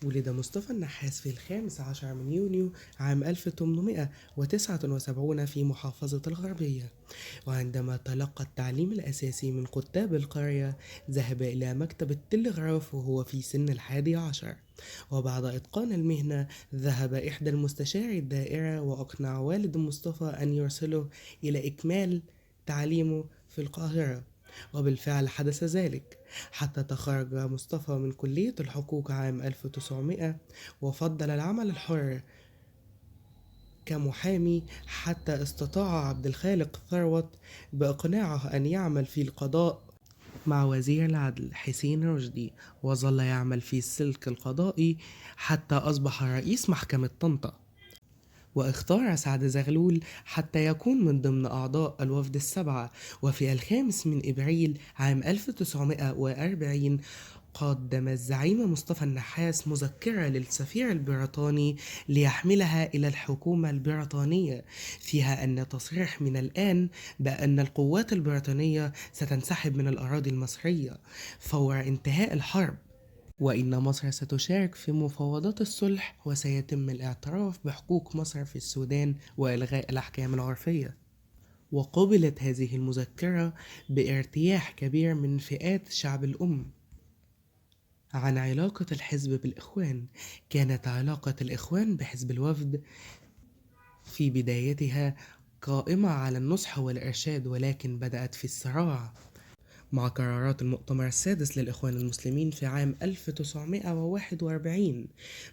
ولد مصطفى النحاس في 15 من يونيو عام 1879 في محافظة الغربية. وعندما تلقى التعليم الأساسي من كتاب القرية ذهب إلى مكتب التلغراف وهو في سن 11. وبعد إتقان المهنة ذهب إحدى المستشاري الدائرة وأقنع والد مصطفى أن يرسله إلى إكمال تعليمه في القاهرة. وبالفعل حدث ذلك حتى تخرج مصطفى من كلية الحقوق عام 1900، وفضل العمل الحر كمحامي حتى استطاع عبد الخالق ثروت بإقناعه أن يعمل في القضاء مع وزير العدل حسين رشدي، وظل يعمل في السلك القضائي حتى أصبح رئيس محكمة طنطا. واختار سعد زغلول حتى يكون من ضمن أعضاء الوفد السبعة. وفي 5 من إبريل عام 1940 قدم الزعيم مصطفى النحاس مذكرة للسفير البريطاني ليحملها إلى الحكومة البريطانية، فيها أن تصريح من الآن بأن القوات البريطانية ستنسحب من الأراضي المصرية فور انتهاء الحرب، وإن مصر ستشارك في مفاوضات الصلح، وسيتم الاعتراف بحقوق مصر في السودان وإلغاء الأحكام العرفية. وقُبلت هذه المذكرة بارتياح كبير من فئات شعب الأمة. عن علاقة الحزب بالإخوان: كانت علاقة الإخوان بحزب الوفد في بدايتها قائمة على النصح والإرشاد، ولكن بدأت في الصراع مع قرارات المؤتمر السادس للإخوان المسلمين في عام 1941.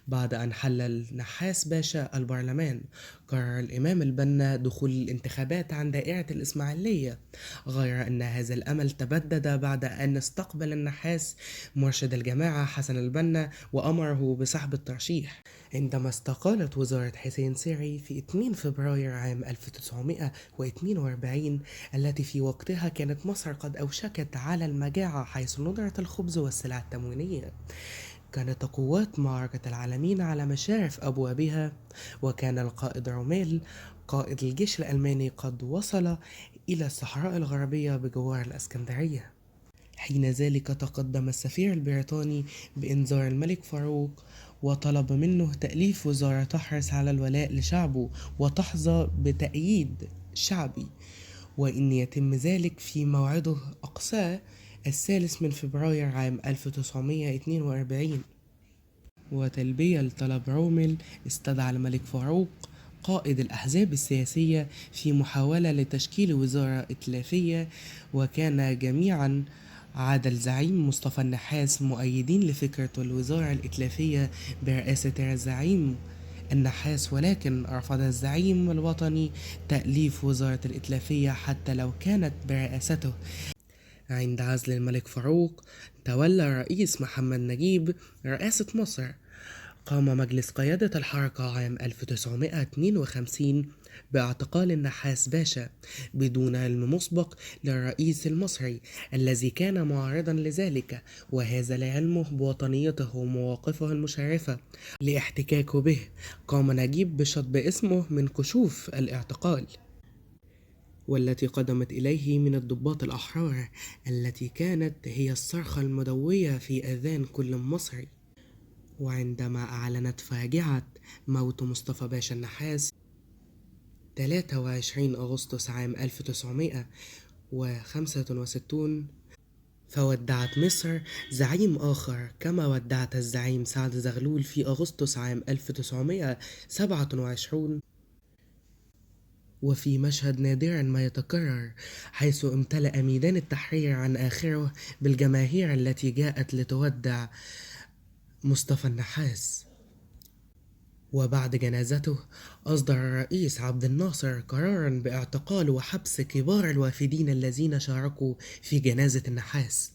بعد أن حل النحاس باشا البرلمان، قرر الإمام البنا دخول الانتخابات عن دائرة الإسماعيلية، غير أن هذا الأمل تبدد بعد أن استقبل النحاس مرشد الجماعة حسن البنا وأمره بسحب الترشيح، عندما استقالت وزارة حسين سيري في 2 فبراير عام 1942، التي في وقتها كانت مصر قد أوشكت على المجاعة حيث ندرت الخبز والسلع التموينية. كانت قوات معركة العالمين على مشارف أبوابها، وكان القائد روميل قائد الجيش الألماني قد وصل إلى الصحراء الغربية بجوار الإسكندرية. حين ذلك تقدم السفير البريطاني بإنذار الملك فاروق وطلب منه تأليف وزارة تحرص على الولاء لشعبه وتحظى بتأييد شعبي، وإن يتم ذلك في موعده أقصاه 3 من فبراير عام 1942. وتلبية لطلب رومل استدعى الملك فاروق قائد الأحزاب السياسية في محاولة لتشكيل وزارة ائتلافية، وكان جميعا عاد الزعيم مصطفى النحاس مؤيدين لفكرة الوزارة الائتلافية برئاسة الزعيم النحاس، ولكن رفض الزعيم الوطني تأليف وزارة الائتلافية حتى لو كانت برئاسته. عند عزل الملك فاروق تولى الرئيس محمد نجيب رئاسة مصر. قام مجلس قيادة الحركة عام 1952 باعتقال النحاس باشا بدون علم مسبق للرئيس المصري الذي كان معارضا لذلك، وهذا لعلمه بوطنيته ومواقفه المشرفة لاحتكاكه به. قام نجيب بشطب اسمه من كشوف الاعتقال، والتي قدمت إليه من الضباط الأحرار، التي كانت هي الصرخة المدوية في آذان كل مصري. وعندما أعلنت فاجعة موت مصطفى باشا النحاس 23 أغسطس عام 1965، فودعت مصر زعيم آخر كما ودعت الزعيم سعد زغلول في أغسطس عام 1927، وفي مشهد نادرا ما يتكرر، حيث امتلأ ميدان التحرير عن آخره بالجماهير التي جاءت لتودع مصطفى النحاس. وبعد جنازته أصدر الرئيس عبد الناصر قرارا باعتقال وحبس كبار الوافدين الذين شاركوا في جنازة النحاس.